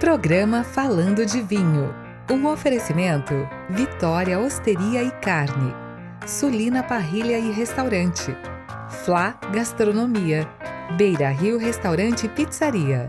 Programa Falando de Vinho. Um oferecimento: Vitória Osteria e Carne, Sulina Parrilha e Restaurante, Flá Gastronomia, Beira Rio Restaurante e Pizzaria.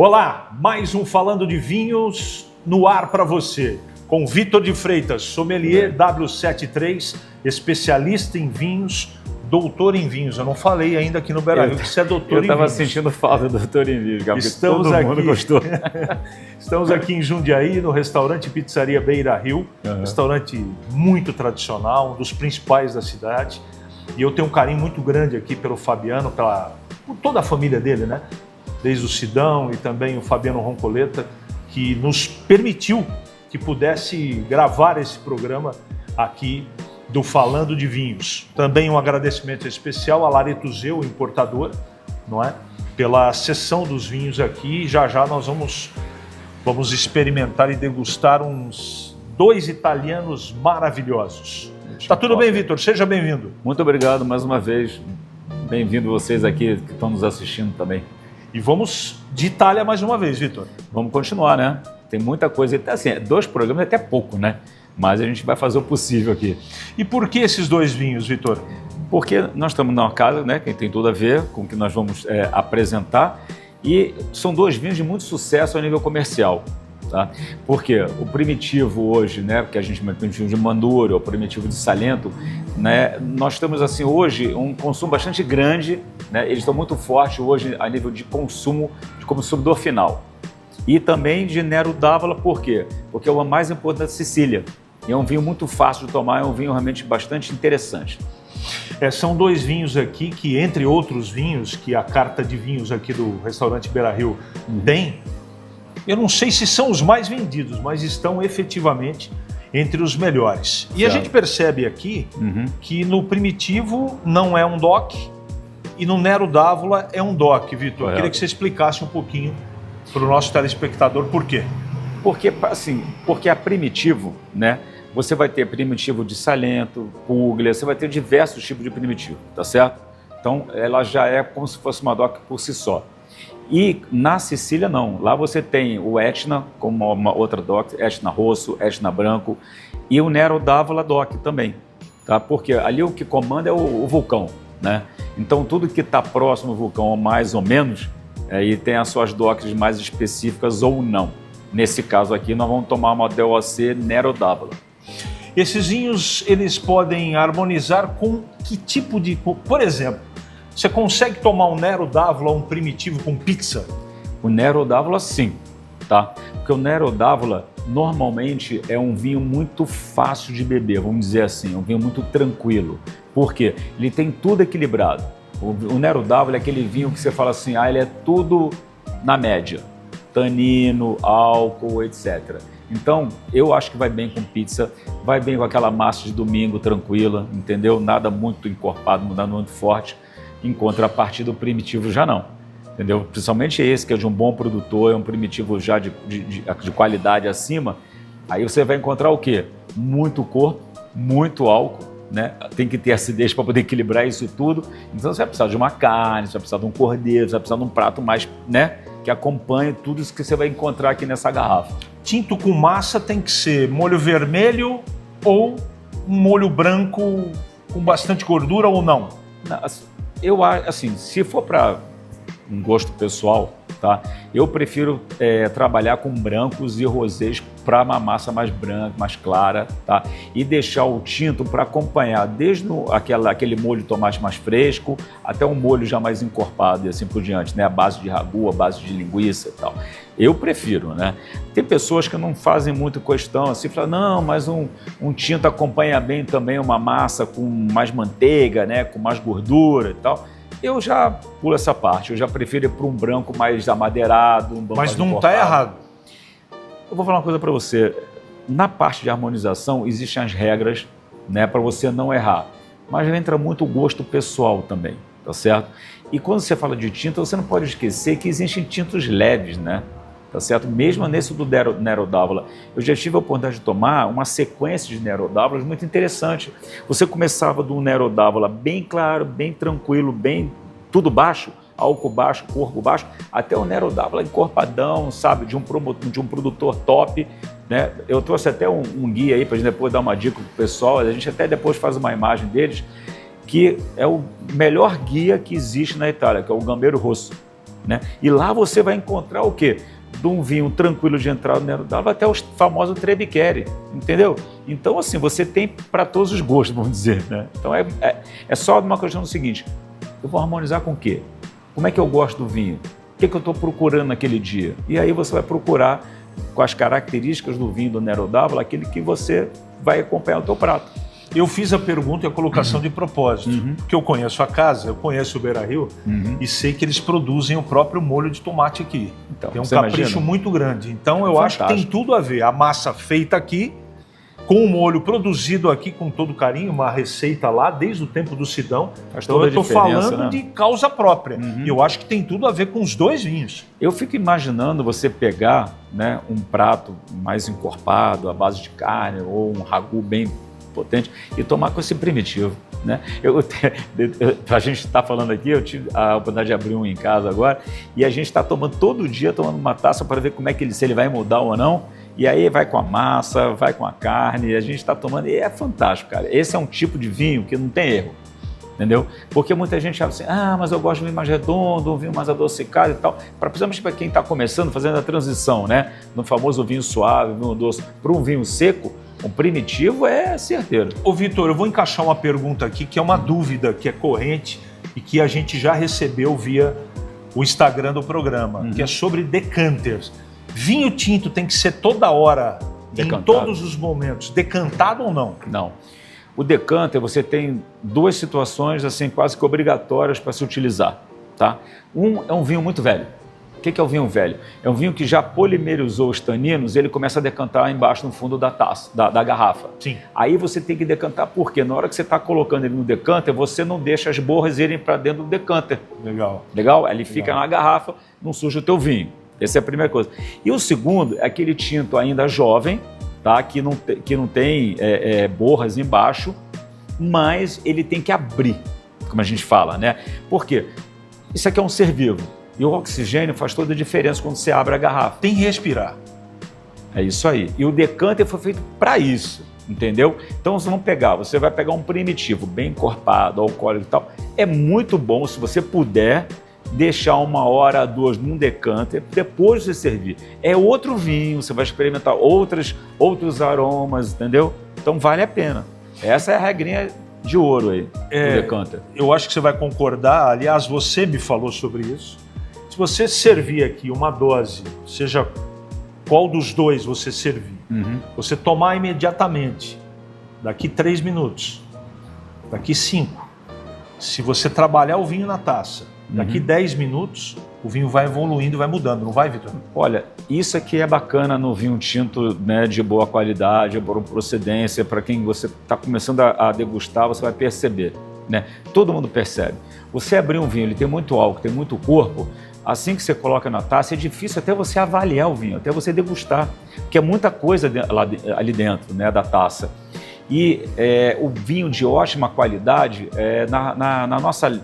Olá, mais um Falando de Vinhos no ar para você, com Vitor de Freitas, sommelier W73, especialista em vinhos, doutor em vinhos. Eu não falei ainda aqui no Beira Rio que você é doutor em vinhos. Eu estava sentindo falta do doutor em vinhos, porque Estamos todo aqui, mundo gostou. Estamos aqui em Jundiaí, no restaurante Pizzaria Beira Rio, restaurante muito tradicional, um dos principais da cidade. E eu tenho um carinho muito grande aqui pelo Fabiano, por toda a família dele, né? Desde o Sidão e também o Fabiano Roncoleta, que nos permitiu que pudesse gravar esse programa aqui do Falando de Vinhos. Também um agradecimento especial a Lareto Zeu, importador, não é? Pela cessão dos vinhos aqui. Já já nós vamos experimentar e degustar uns 2 italianos maravilhosos. Tá tudo bem, Vitor? Seja bem-vindo. Muito obrigado mais uma vez. Bem-vindo vocês aqui que estão nos assistindo também. E vamos de Itália mais uma vez, Vitor. Vamos continuar, né? Tem muita coisa. Assim, 2 programas é até pouco, né? Mas a gente vai fazer o possível aqui. E por que esses 2 vinhos, Vitor? Porque nós estamos numa casa, né? Que tem tudo a ver com o que nós vamos apresentar. E são 2 vinhos de muito sucesso a nível comercial. Tá? Porque o primitivo hoje, né, que a gente chama de primitivo de Manduro, o primitivo de Salento, né, nós temos assim hoje um consumo bastante grande, né, eles estão muito fortes hoje a nível de consumo de consumidor final. E também de Nero d'Avola, por quê? Porque é o mais importante da Sicília. E é um vinho muito fácil de tomar, é um vinho realmente bastante interessante. São 2 vinhos aqui que, entre outros vinhos que a carta de vinhos aqui do restaurante Beira Rio tem, eu não sei se são os mais vendidos, mas estão efetivamente entre os melhores. E a gente percebe aqui que no Primitivo não é um DOC e no Nero d'Avola é um DOC, Vitor. Eu queria que você explicasse um pouquinho para o nosso telespectador por quê. Porque a Primitivo, né? Você vai ter Primitivo de Salento, Puglia, você vai ter diversos tipos de Primitivo, tá certo? Então ela já é como se fosse uma DOC por si só. E na Sicília não, lá você tem o Etna como uma outra DOC, Etna Rosso, Etna Branco e o Nero d'Avola DOC também, tá? Porque ali o que comanda é o vulcão, né? Então tudo que está próximo ao vulcão, mais ou menos, aí tem as suas DOCs mais específicas ou não. Nesse caso aqui nós vamos tomar uma DOC Nero d'Avola. Esses vinhos, eles podem harmonizar com que tipo de... Por exemplo, você consegue tomar um Nero d'Avola, um primitivo com pizza? O Nero d'Avola sim, tá? Porque o Nero d'Avola normalmente é um vinho muito fácil de beber, vamos dizer assim, um vinho muito tranquilo. Por quê? Ele tem tudo equilibrado. O Nero d'Avola é aquele vinho que você fala assim, ele é tudo na média. Tanino, álcool, etc. Então, eu acho que vai bem com pizza, vai bem com aquela massa de domingo tranquila, entendeu? Nada muito encorpado, nada muito forte. Em contrapartida, o primitivo já não, entendeu? Principalmente esse, que é de um bom produtor, é um primitivo já de qualidade acima, aí você vai encontrar o quê? Muito corpo, muito álcool, né? Tem que ter acidez para poder equilibrar isso tudo, então você vai precisar de uma carne, você vai precisar de um cordeiro, você vai precisar de um prato mais, né? Que acompanhe tudo isso que você vai encontrar aqui nessa garrafa. Tinto com massa tem que ser molho vermelho ou um molho branco com bastante gordura ou não? Eu acho, assim, se for para um gosto pessoal, tá? Eu prefiro trabalhar com brancos e rosés para uma massa mais branca, mais clara, tá? E deixar o tinto para acompanhar desde aquele molho de tomate mais fresco até um molho já mais encorpado e assim por diante, né? A base de ragu, a base de linguiça e tal. Eu prefiro, né? Tem pessoas que não fazem muito questão, assim, falam, não, mas um tinto acompanha bem também uma massa com mais manteiga, né? Com mais gordura e tal. Eu já pulo essa parte, eu já prefiro ir para um branco mais amadeirado. Um branco mas mais não encorpado. está errado. Eu vou falar uma coisa para você. Na parte de harmonização, existem as regras, né, para você não errar. mas entra muito o gosto pessoal também, tá certo? E quando você fala de tinta, você não pode esquecer que existem tintos leves, né? Tá certo? Mesmo nesse do Nero d'Avola, eu já tive a oportunidade de tomar uma sequência de Nero d'Avola muito interessante. Você começava do Nero d'Avola bem claro, bem tranquilo, bem tudo baixo, álcool baixo, corpo baixo, até o Nero d'Avola encorpadão, sabe, de um produtor top, né? Eu trouxe até um guia aí para a gente depois dar uma dica pro pessoal, a gente até depois faz uma imagem deles, que é o melhor guia que existe na Itália, que é o Gambero Rosso, né? E lá você vai encontrar o quê? De um vinho tranquilo de entrada no Nero d'Avola até o famoso Trebbieri, entendeu? Então, assim, você tem para todos os gostos, vamos dizer, né? Então, é só uma questão do seguinte, eu vou harmonizar com o quê? Como é que eu gosto do vinho? O que eu estou procurando naquele dia? E aí você vai procurar, com as características do vinho do Nero d'Avola, aquele que você vai acompanhar o teu prato. Eu fiz a pergunta e a colocação de propósito, porque eu conheço a casa, eu conheço o Beira Rio e sei que eles produzem o próprio molho de tomate aqui. Então, tem um capricho muito grande. Então eu acho que tem tudo a ver. A massa feita aqui, com o molho produzido aqui com todo carinho, uma receita lá desde o tempo do Sidão. Então eu estou falando, né, de causa própria. E eu acho que tem tudo a ver com os dois vinhos. Eu fico imaginando você pegar, né, um prato mais encorpado, à base de carne, ou um ragu bem potente, e tomar com esse primitivo, né? A gente está falando aqui, eu tive a oportunidade de abrir um em casa agora, e a gente está tomando todo dia, tomando uma taça para ver como é que se ele vai mudar ou não, e aí vai com a massa, vai com a carne, e a gente está tomando, e é fantástico, cara. Esse é um tipo de vinho que não tem erro, entendeu? Porque muita gente acha assim, mas eu gosto de um vinho mais redondo, um vinho mais adocicado e tal, principalmente para quem está começando, fazendo a transição, né, no famoso vinho suave, vinho doce, para um vinho seco, um primitivo é certeiro. Ô Vitor, eu vou encaixar uma pergunta aqui, que é uma dúvida que é corrente e que a gente já recebeu via o Instagram do programa, que é sobre decanters. Vinho tinto tem que ser toda hora, decantado, em todos os momentos, decantado ou não? Não. O decanter, você tem duas situações assim quase que obrigatórias para se utilizar, tá? Um é um vinho muito velho. O que é o vinho velho? É um vinho que já polimerizou os taninos, ele começa a decantar embaixo no fundo da taça, da garrafa. Sim. Aí você tem que decantar, porque na hora que você está colocando ele no decanter, você não deixa as borras irem para dentro do decanter. Legal. Legal? Ele fica na garrafa, não suja o teu vinho. Essa é a primeira coisa. E o segundo é aquele tinto ainda jovem, tá? Que não tem borras embaixo, mas ele tem que abrir, como a gente fala, né? Por quê? Isso aqui é um ser vivo. E o oxigênio faz toda a diferença quando você abre a garrafa. Tem que respirar. É isso aí. E o decanter foi feito para isso, entendeu? Então, você vai pegar um primitivo bem encorpado, alcoólico e tal. É muito bom, se você puder, deixar 1 hora, 2 num decanter, depois de você servir. É outro vinho, você vai experimentar outros aromas, entendeu? Então, vale a pena. Essa é a regrinha de ouro aí, do decanter. Eu acho que você vai concordar. Aliás, você me falou sobre isso. Se você servir aqui uma dose, seja qual dos dois você servir, você tomar imediatamente, daqui 3 minutos, daqui 5, se você trabalhar o vinho na taça, daqui 10 minutos, o vinho vai evoluindo, vai mudando, não vai, Vitor? Olha, isso aqui é bacana no vinho tinto, né, de boa qualidade, boa procedência, para quem você está começando a degustar, você vai perceber, né? Todo mundo percebe. Você abrir um vinho, ele tem muito álcool, tem muito corpo, assim que você coloca na taça, é difícil até você avaliar o vinho, até você degustar, porque é muita coisa ali dentro, né, da taça. E o vinho de ótima qualidade,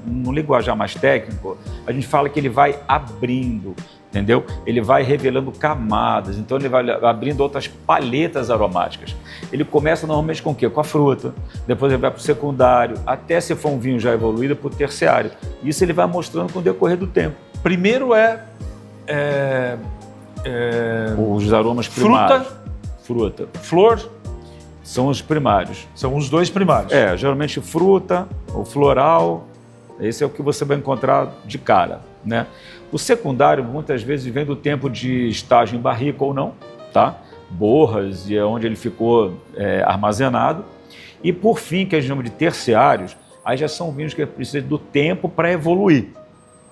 no linguajar mais técnico, a gente fala que ele vai abrindo, entendeu? Ele vai revelando camadas, então ele vai abrindo outras paletas aromáticas. Ele começa normalmente com o quê? Com a fruta, depois ele vai para o secundário, até se for um vinho já evoluído, para o terciário. Isso ele vai mostrando com o decorrer do tempo. Primeiro os aromas primários. Fruta. Flor. São os primários. São os dois primários. Geralmente fruta ou floral, esse é o que você vai encontrar de cara, né? O secundário, muitas vezes, vem do tempo de estágio em barrica ou não, tá? Borras, e é onde ele ficou armazenado. E, por fim, que a gente chama de terciários, aí já são vinhos que precisam do tempo para evoluir.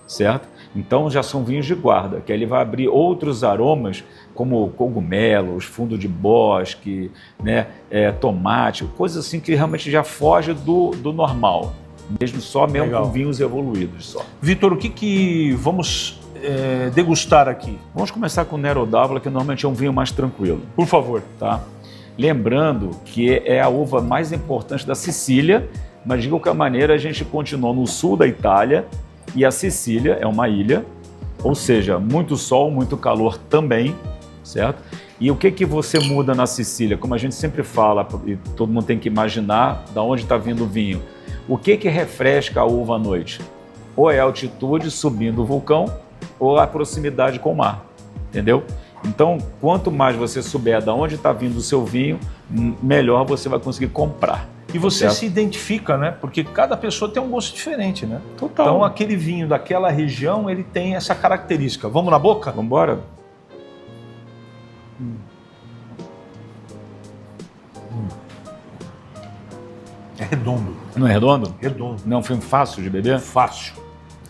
certo? Então já são vinhos de guarda, que aí ele vai abrir outros aromas, como cogumelos, fundo de bosque, né, tomate, coisas assim que realmente já foge do normal, mesmo Legal. com vinhos evoluídos só. Vitor, o que vamos degustar aqui? Vamos começar com o Nero d'Avola, que normalmente é um vinho mais tranquilo. Por favor. Tá? Lembrando que é a uva mais importante da Sicília, mas de qualquer maneira a gente continuou no sul da Itália e a Sicília é uma ilha, ou seja, muito sol, muito calor também, certo? E o que você muda na Sicília? Como a gente sempre fala, e todo mundo tem que imaginar de onde está vindo o vinho. O que refresca a uva à noite? Ou é a altitude subindo o vulcão, ou a proximidade com o mar, entendeu? Então, quanto mais você souber de onde está vindo o seu vinho, melhor você vai conseguir comprar. E você se identifica, né? Porque cada pessoa tem um gosto diferente, né? Total. Então, aquele vinho daquela região, ele tem essa característica. Vamos na boca? Vamos embora? É redondo. Não é redondo? Redondo. Não é um filme fácil de beber? Fácil.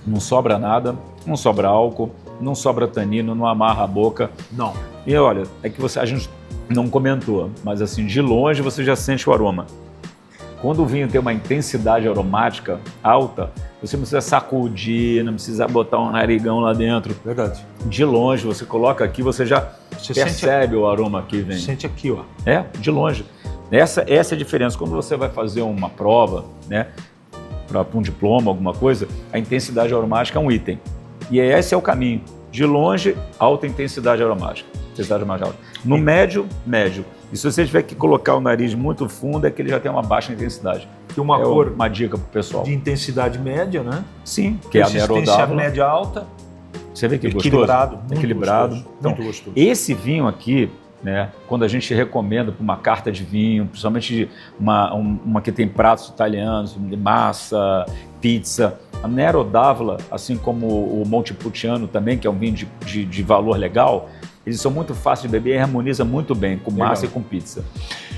Não sobra nada, não sobra álcool, não sobra tanino, não amarra a boca. Não. E olha, é que a gente não comentou, mas assim, de longe você já sente o aroma. Quando o vinho tem uma intensidade aromática alta, você não precisa sacudir, não precisa botar um narigão lá dentro. Verdade. De longe, você coloca aqui, você já percebe o aroma que vem. Sente aqui, ó. De longe. Essa é a diferença. Quando você vai fazer uma prova, né, para um diploma, alguma coisa, a intensidade aromática é um item. E esse é o caminho. De longe, alta intensidade aromática. Intensidade mais alta. No médio, médio. E se você tiver que colocar o nariz muito fundo, é que ele já tem uma baixa intensidade. Que uma cor, uma dica pro pessoal. De intensidade média, né? Sim, que é a Nero d'Avola. Média alta. Você vê que equilibrado, gostoso? Equilibrado. Gostoso, então, muito gostoso. Esse vinho aqui, né, quando a gente recomenda para uma carta de vinho, principalmente uma que tem pratos italianos, de massa, pizza, a Nero d'Avola, assim como o Montepulciano também, que é um vinho de valor legal, eles são muito fáceis de beber e harmoniza muito bem com massa e com pizza.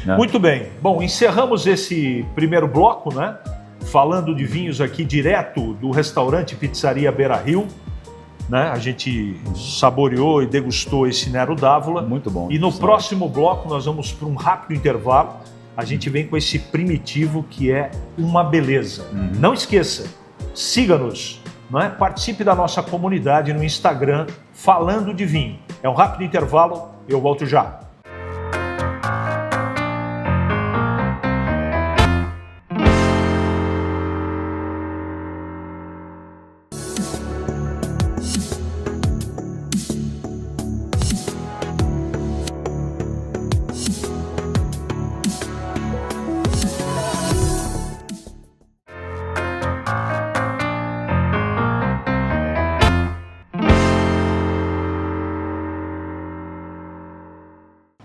Né? Muito bem. Bom, encerramos esse primeiro bloco, né? Falando de vinhos aqui direto do restaurante Pizzaria Beira Rio. Né? A gente saboreou e degustou esse Nero d'Avola. Muito bom. E no próximo bloco nós vamos para um rápido intervalo. A gente vem com esse primitivo que é uma beleza. Não esqueça, siga-nos, não é? Participe da nossa comunidade no Instagram Falando de Vinho. É um rápido intervalo, eu volto já.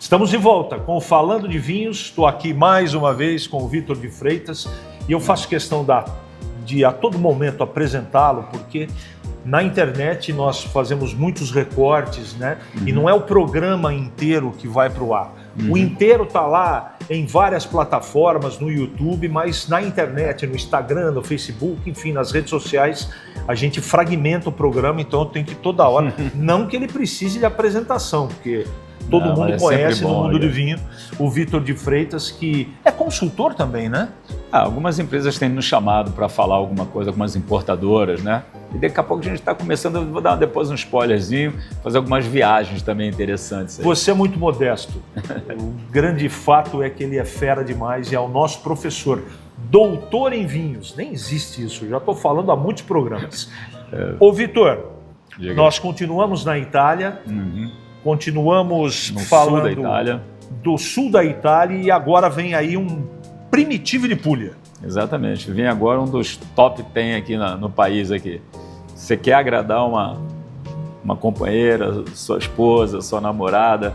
Estamos de volta com o Falando de Vinhos. Estou aqui mais uma vez com o Vitor de Freitas e eu faço questão de a todo momento apresentá-lo, porque na internet nós fazemos muitos recortes, né? E não é o programa inteiro que vai para o ar. O inteiro está lá em várias plataformas, no YouTube, mas na internet, no Instagram, no Facebook, enfim, nas redes sociais, a gente fragmenta o programa, então eu tenho que toda hora, não que ele precise de apresentação, porque todo mundo conhece no mundo do vinho o Vitor de Freitas, que é consultor também, né? Algumas empresas têm nos chamado para falar alguma coisa, algumas importadoras, né? E daqui a pouco a gente está começando, vou dar depois um spoilerzinho, fazer algumas viagens também interessantes. Aí. Você é muito modesto. O grande fato é que ele é fera demais e é o nosso professor, doutor em vinhos. Nem existe isso, já estou falando há muitos programas. Ô Vitor, nós continuamos na Itália, continuamos falando do sul da Itália e agora vem aí um primitivo de Puglia. Exatamente, vem agora um dos top 10 aqui no país aqui. Você quer agradar uma companheira, sua esposa, sua namorada,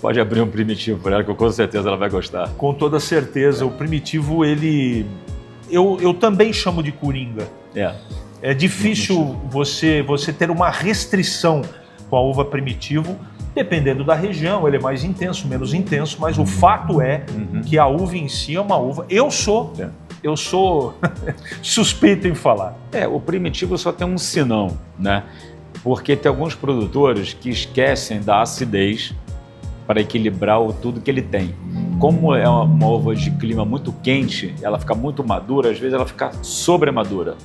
pode abrir um primitivo para ela, que com certeza ela vai gostar. Com toda certeza, o primitivo, ele... Eu também chamo de coringa. É difícil você ter uma restrição com a uva primitivo, dependendo da região, ele é mais intenso, menos intenso, mas o fato é que a uva em si é uma uva... Eu sou eu sou suspeito em falar. O primitivo só tem um senão, né? Porque tem alguns produtores que esquecem da acidez para equilibrar tudo que ele tem. Como é uma uva de clima muito quente, ela fica muito madura, às vezes ela fica sobremadura,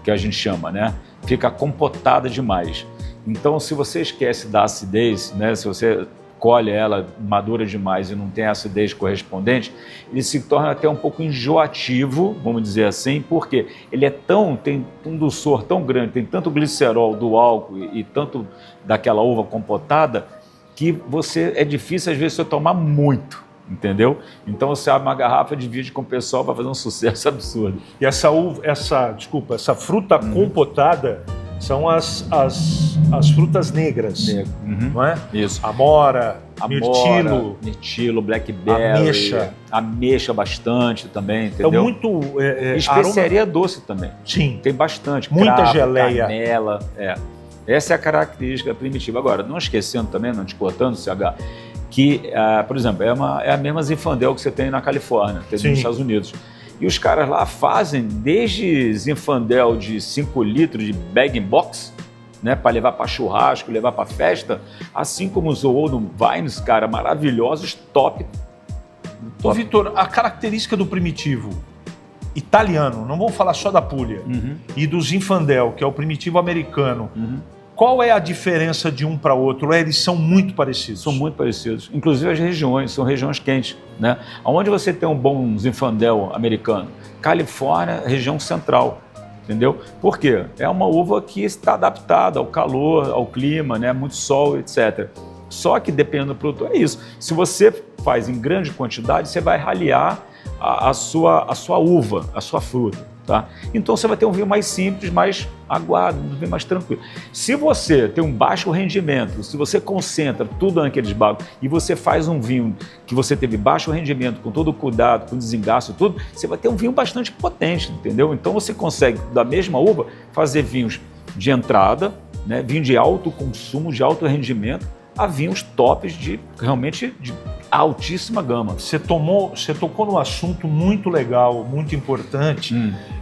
que a gente chama, né? Fica compotada demais. Então, se você esquece da acidez, né? Se você colhe ela madura demais e não tem a acidez correspondente, ele se torna até um pouco enjoativo, vamos dizer assim, porque ele tem um dulçor tão grande, tem tanto glicerol do álcool e tanto daquela uva compotada, que é difícil às vezes você tomar muito, entendeu? Então você abre uma garrafa, divide com o pessoal, vai fazer um sucesso absurdo. E essa fruta compotada são as frutas negras, não é? Isso. Amora, mirtilo, blackberry, ameixa bastante também, entendeu? Então muito especiaria doce também. Sim. Tem bastante. Muita cravo, geleia. Canela, Essa é a característica primitiva. Agora, não esquecendo também, não te cortando, CH, que, por exemplo, é a mesma Zinfandel que você tem na Califórnia, tem nos Estados Unidos. E os caras lá fazem desde Zinfandel de 5 litros de bag-in-box, né, para levar para churrasco, levar para festa, assim como os Old Vines, cara, maravilhosos, top. Ô, Vitor, a característica do primitivo italiano, não vamos falar só da Puglia, e do Zinfandel, que é o primitivo americano, qual é a diferença de um para outro? Eles são muito parecidos? São muito parecidos. Inclusive as regiões, são regiões quentes, né? Onde você tem um bom Zinfandel americano? Califórnia, região central, entendeu? Por quê? É uma uva que está adaptada ao calor, ao clima, né? Muito sol, etc. Só que dependendo do produto, é isso. Se você faz em grande quantidade, você vai raliar a sua uva, a sua fruta. Tá? Então você vai ter um vinho mais simples, mais aguado, um vinho mais tranquilo. Se você tem um baixo rendimento, se você concentra tudo naqueles bagos e você faz um vinho que você teve baixo rendimento, com todo o cuidado, com desengaço e tudo, você vai ter um vinho bastante potente, entendeu? Então você consegue, da mesma uva, fazer vinhos de entrada, né? Vinho de alto consumo, de alto rendimento, a vinhos tops realmente de altíssima gama. Você tocou num assunto muito legal, muito importante,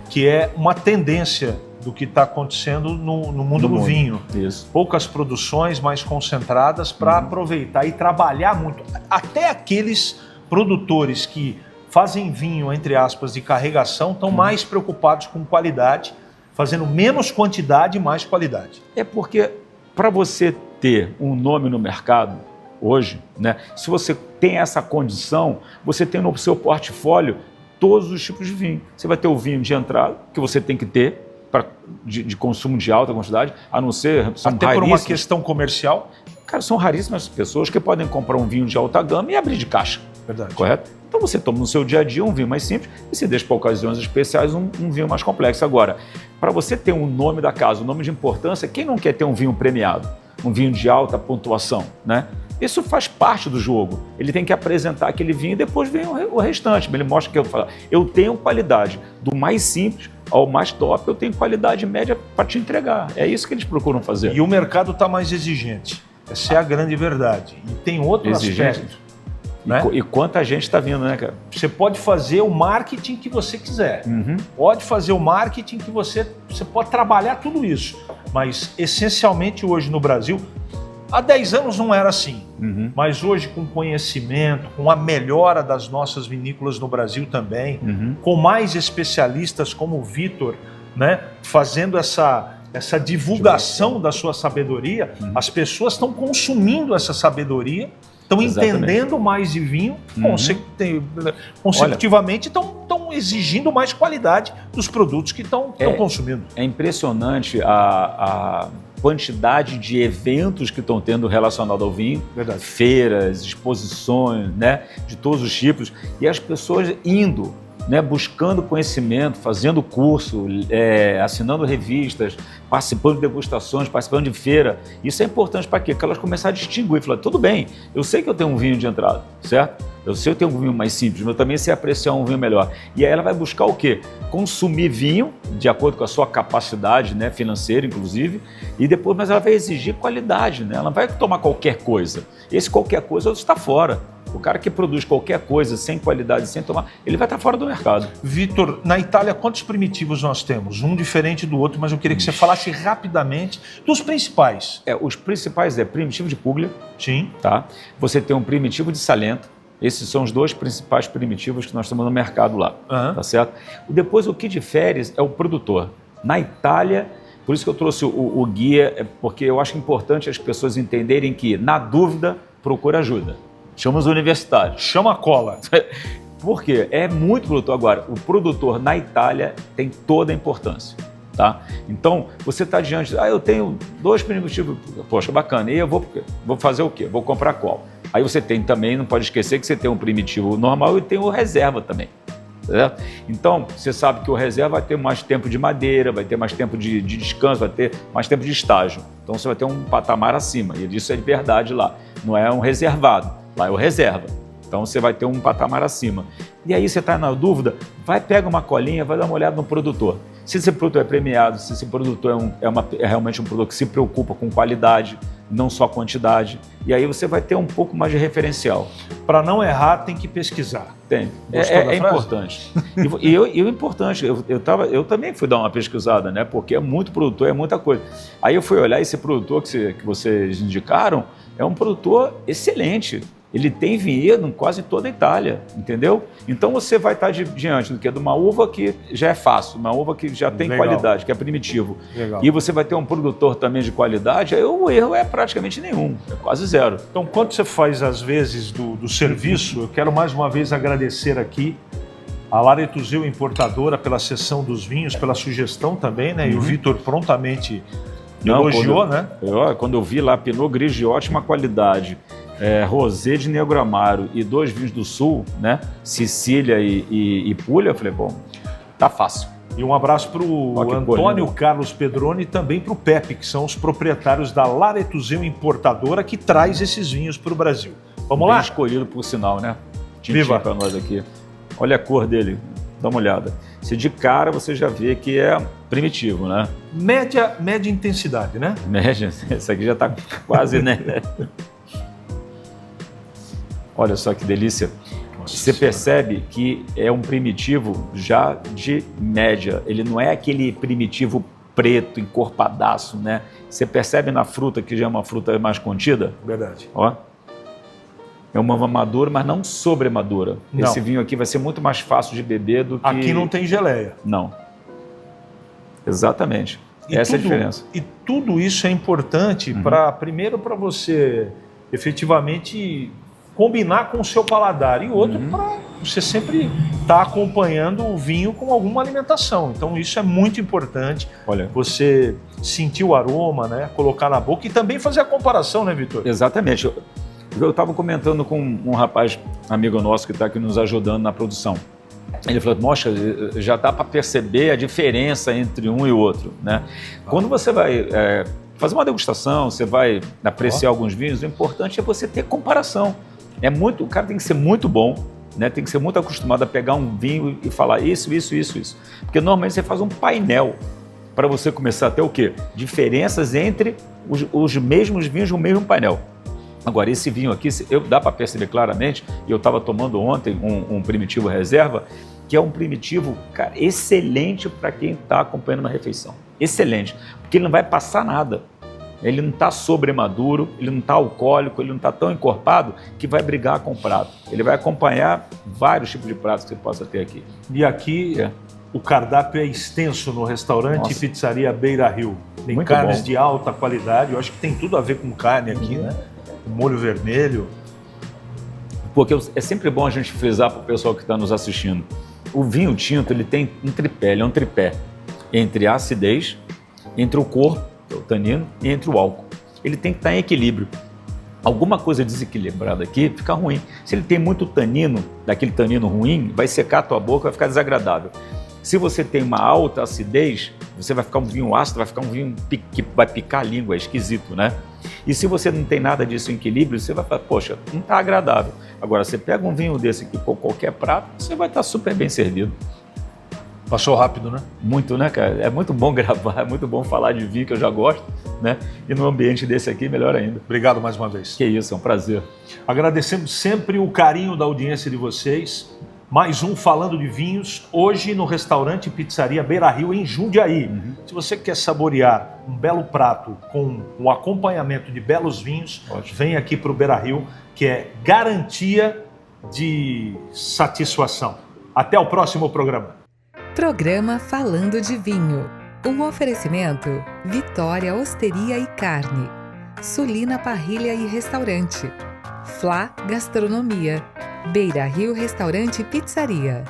que é uma tendência do que está acontecendo no mundo do vinho. Isso. Poucas produções mais concentradas para aproveitar e trabalhar muito. Até aqueles produtores que fazem vinho, entre aspas, de carregação, estão mais preocupados com qualidade, fazendo menos quantidade e mais qualidade. É porque, para você ter um nome no mercado hoje, né, se você tem essa condição, você tem no seu portfólio todos os tipos de vinho. Você vai ter o vinho de entrada, que você tem que ter, de consumo de alta quantidade, a não ser... Até por uma questão comercial. Cara, são raríssimas pessoas que podem comprar um vinho de alta gama e abrir de caixa. Verdade. Correto? Então você toma no seu dia a dia um vinho mais simples e você deixa para ocasiões especiais um vinho mais complexo. Agora, para você ter um nome da casa, um nome de importância, quem não quer ter um vinho premiado? Um vinho de alta pontuação, né? Isso faz parte do jogo. Ele tem que apresentar aquele vinho e depois vem o restante. Ele mostra que eu tenho qualidade. Do mais simples ao mais top, eu tenho qualidade média para te entregar. É isso que eles procuram fazer. E o mercado está mais exigente. Essa é a grande verdade. E tem outro aspecto. Né? E quanta gente está vindo, né, cara? Você pode fazer o marketing que você quiser. Pode fazer o marketing que você pode trabalhar tudo isso. Mas, essencialmente, hoje no Brasil... Há 10 anos não era assim, mas hoje com conhecimento, com a melhora das nossas vinícolas no Brasil também, com mais especialistas como o Vitor, né, fazendo essa divulgação da sua sabedoria, as pessoas estão consumindo essa sabedoria, estão entendendo mais de vinho, consecutivamente estão exigindo mais qualidade dos produtos que estão consumindo. É impressionante a quantidade de eventos que estão tendo relacionado ao vinho, Verdade. Feiras, exposições, né, de todos os tipos, e as pessoas indo, né, buscando conhecimento, fazendo curso, assinando revistas, participando de degustações, participando de feira. Isso é importante para quê? Porque elas começarem a distinguir, falar, tudo bem, eu sei que eu tenho um vinho de entrada, certo? Eu sei que eu tenho um vinho mais simples, mas eu também sei apreciar um vinho melhor. E aí ela vai buscar o quê? Consumir vinho, de acordo com a sua capacidade, né, financeira, inclusive, e depois, mas ela vai exigir qualidade, né? Ela não vai tomar qualquer coisa. Esse qualquer coisa está fora. O cara que produz qualquer coisa sem qualidade, sem tomar, ele vai estar fora do mercado. Vitor, na Itália, quantos primitivos nós temos? Um diferente do outro, mas eu queria que você falasse rapidamente dos principais. Os principais primitivo de Puglia. Sim. Tá? Você tem um primitivo de Salento. Esses são os dois principais primitivos que nós temos no mercado lá. Tá certo? Depois, o que difere é o produtor. Na Itália, por isso que eu trouxe o guia, porque eu acho importante as pessoas entenderem que, na dúvida, procura ajuda. Chama os universitários. Chama a cola. Por quê? É muito produtor. Agora, o produtor na Itália tem toda a importância. Tá? Então, você está diante, eu tenho 2 primitivos, poxa, bacana, e eu vou fazer o quê? Vou comprar qual? Aí você tem também, não pode esquecer que você tem um primitivo normal e tem o reserva também. Certo? Então, você sabe que o reserva vai ter mais tempo de madeira, vai ter mais tempo de descanso, vai ter mais tempo de estágio. Então, você vai ter um patamar acima, e isso é de verdade lá. Não é um reservado, lá é o reserva. Então, você vai ter um patamar acima. E aí, você está na dúvida, pega uma colinha, vai dar uma olhada no produtor. Se esse produto é premiado, se esse produtor é realmente um produto que se preocupa com qualidade, não só quantidade, e aí você vai ter um pouco mais de referencial. Para não errar, tem que pesquisar. Tem. É importante. E o importante, eu também fui dar uma pesquisada, né? Porque é muito produtor, é muita coisa. Aí eu fui olhar esse produtor que vocês indicaram, é um produtor excelente. Ele tem vinhedo em quase toda a Itália, entendeu? Então você vai estar diante do que? De uma uva que já é fácil, uma uva que já tem qualidade, que é primitivo. Legal. E você vai ter um produtor também de qualidade, aí o erro é praticamente nenhum, é quase zero. Então, quando você faz, às vezes, do serviço, eu quero mais uma vez agradecer aqui a Laretuzil Importadora pela sessão dos vinhos, pela sugestão também, né? E o Vitor prontamente elogiou, né? Quando eu vi lá Pinot Gris de ótima qualidade, Rosé de Negro Amaro e 2 vinhos do Sul, né? Sicília e Puglia, eu falei, bom, tá fácil. E um abraço para o Antônio Carlos Pedroni e também para o Pepe, que são os proprietários da Laretuzil Importadora, que traz esses vinhos para o Brasil. Vamos lá? Bem escolhido, por sinal, né? Viva! Para nós aqui. Olha a cor dele, dá uma olhada. Se de cara você já vê que é primitivo, né? Média intensidade, né? Média, esse aqui já está quase, né? Olha só que delícia. Você percebe que é um primitivo já de média. Ele não é aquele primitivo preto, encorpadaço, né? Você percebe na fruta que já é uma fruta mais contida? Verdade. Ó. É uma uva madura, mas não sobremadura. Não. Esse vinho aqui vai ser muito mais fácil de beber do que... Aqui não tem geleia. Não. Exatamente. Essa é a diferença. E tudo isso é importante primeiro para você efetivamente combinar com o seu paladar e outro para você sempre estar acompanhando o vinho com alguma alimentação. Então isso é muito importante. Olha, você sentir o aroma, né, colocar na boca e também fazer a comparação, né, Vitor? exatamente. Eu estava comentando com um rapaz, amigo nosso, que está aqui nos ajudando na produção. Ele falou, nossa, já dá para perceber a diferença entre um e o outro, né? Quando você vai fazer uma degustação, você vai apreciar alguns vinhos, o importante é você ter comparação. O cara tem que ser muito bom, né? Tem que ser muito acostumado a pegar um vinho e falar isso. Porque normalmente você faz um painel para você começar a ter o quê? Diferenças entre os mesmos vinhos no mesmo painel. Agora, esse vinho aqui, dá para perceber claramente, e eu estava tomando ontem um primitivo reserva, que é um primitivo, cara, excelente para quem está acompanhando uma refeição. Excelente, porque ele não vai passar nada. Ele não está sobremaduro, ele não está alcoólico, ele não está tão encorpado que vai brigar com o prato. Ele vai acompanhar vários tipos de pratos que você possa ter aqui. E aqui o cardápio é extenso no restaurante Pizzaria Beira Rio. Tem muito carnes bom. De alta qualidade, eu acho que tem tudo a ver com carne aqui, né? Molho vermelho. Porque é sempre bom a gente frisar para o pessoal que está nos assistindo. O vinho tinto, ele tem um tripé, ele é um tripé entre a acidez, entre o corpo, o tanino, e entre o álcool. Ele tem que estar em equilíbrio. Alguma coisa desequilibrada aqui fica ruim. Se ele tem muito tanino, daquele tanino ruim, vai secar a tua boca, vai ficar desagradável. Se você tem uma alta acidez, você vai ficar um vinho ácido, vai ficar um vinho que vai picar a língua, é esquisito, né? E se você não tem nada disso em equilíbrio, você vai falar, poxa, não está agradável. Agora, você pega um vinho desse aqui com qualquer prato, você vai estar super bem servido. Passou rápido, né? Muito, né, cara? É muito bom gravar, é muito bom falar de vinho, que eu já gosto, né? E num ambiente desse aqui, melhor ainda. Obrigado mais uma vez. Que isso, é um prazer. Agradecemos sempre o carinho da audiência de vocês. Mais um Falando de Vinhos, hoje no restaurante e pizzaria Beira Rio, em Jundiaí. Se você quer saborear um belo prato com um acompanhamento de belos vinhos, vem aqui para o Beira Rio, que é garantia de satisfação. Até o próximo programa. Programa Falando de Vinho. Um oferecimento Vitória Osteria e Carne, Sulina Parrilha e Restaurante, Flá Gastronomia, Beira Rio Restaurante e Pizzaria.